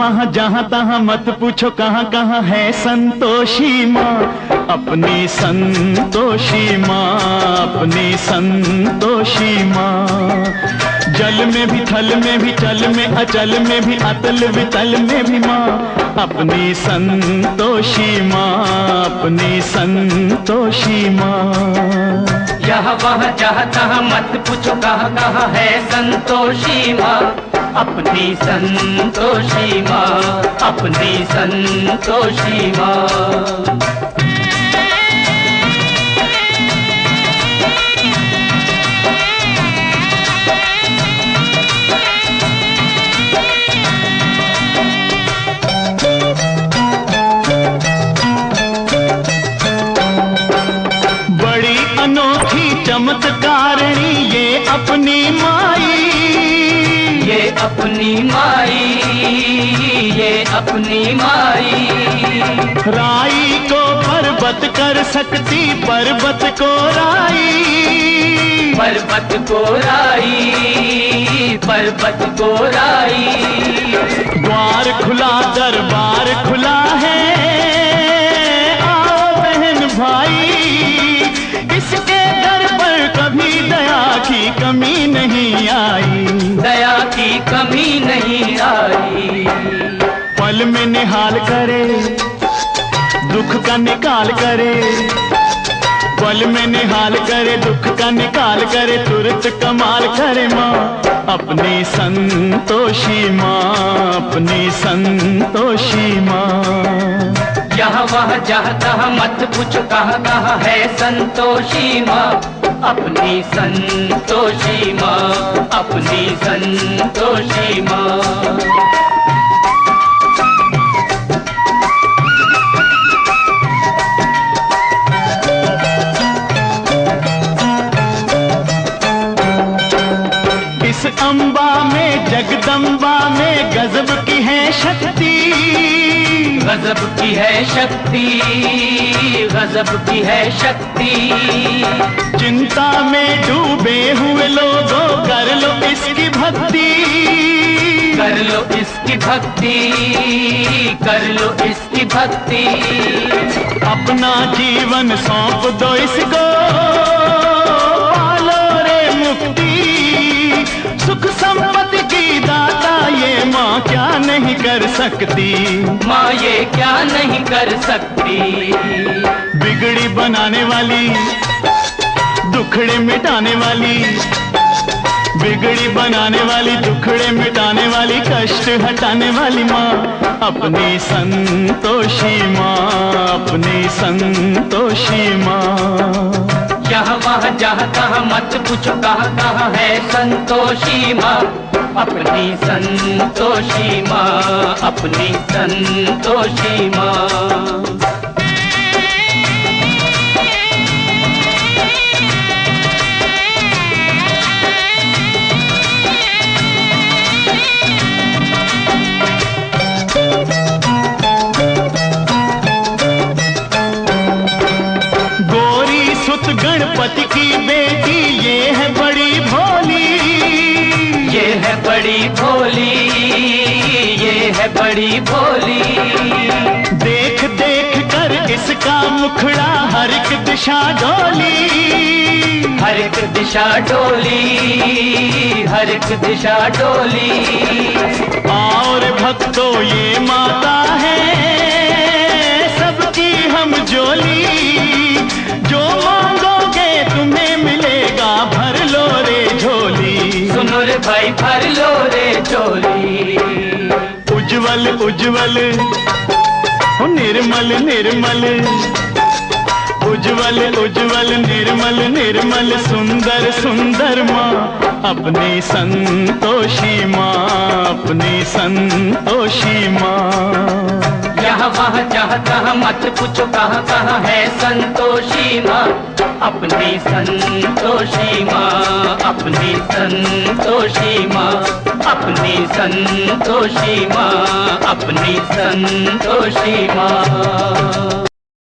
वहाँ जहाँ तहाँ मत पूछो कहाँ कहाँ है संतोषी माँ, अपनी संतोषी माँ, अपनी संतोषी माँ। जल में भी थल में भी चल में अचल में भी अतल वितल में भी माँ, अपनी संतोषी माँ, अपनी संतोषी माँ। यहाँ वहाँ जहाँ तहाँ मत पूछो कहाँ कहाँ है संतोषी माँ, अपनी संतोषी माँ, अपनी संतोषी माँ। अनोखी चमत्कारिणी ये अपनी माई, ये अपनी माई, ये अपनी माई। राई को पर्वत कर सकती, पर्वत को राई, पर्वत को राई, पर्वत को राई। द्वार खुला दरबार खुला है, आओ बहन भाई, इसके दर पर कभी दया की कमी नहीं आई, दया की कमी नहीं आई। पल में निहाल करे, दुख का निकाल करे, पल में निहाल करे, दुख का निकाल करे, तुरंत कमाल करे माँ, अपनी संतोषी माँ, अपनी संतोषी माँ। यहाँ वहाँ जहाँ तहाँ मत पूछो कहाँ कहाँ है संतोषी माँ, अपनी संतोषी माँ, अपनी संतोषी माँ। इस अम्बा में जगदम्बा में गजब की है शक्ति, गजब की है शक्ति, गजब की है शक्ति। चिंता में डूबे हुए लोगों कर लो इसकी भक्ति, कर लो इसकी भक्ति, कर लो इसकी भक्ति। अपना जीवन सौंप दो इसको, पालो रे मुक्ति, सुख संपत्ति की दाता ये माँ क्या नहीं कर सकती, माँ ये क्या नहीं कर सकती। बिगड़ी बनाने वाली, दुखड़े मिटाने वाली, बिगड़ी बनाने वाली, दुखड़े मिटाने वाली, कष्ट हटाने वाली माँ, अपनी संतोषी माँ, अपनी संतोषी माँ। यहाँ वहाँ जहाँ तहाँ मत पूछो कहाँ कहाँ है संतोषी माँ, अपनी संतोषी माँ, अपनी संतोषी माँ। गणपति की बेटी ये है बड़ी भोली, ये है बड़ी भोली, ये है बड़ी भोली। देख देख कर इसका मुखड़ा हर एक दिशा डोली, हर एक दिशा डोली, हर एक दिशा डोली। और भक्तों ये माता है सबकी हम जोली, जो मांगोगे तुम्हें मिलेगा, भर लो रे झोली। सुनो रे भाई भर लो रे झोली। उज्जवल उज्जवल निर्मल निर्मल, उज्जवल उज्जवल निर्मल निर्मल, सुंदर सुंदर माँ, अपनी संतोषी माँ, अपनी संतोषी माँ। यहाँ वहाँ जहाँ तहाँ मत पूछो कहाँ कहाँ है संतोषी माँ, अपनी संतोषी माँ, अपनी संतोषी माँ, अपनी संतोषी माँ, अपनी संतोषी माँ।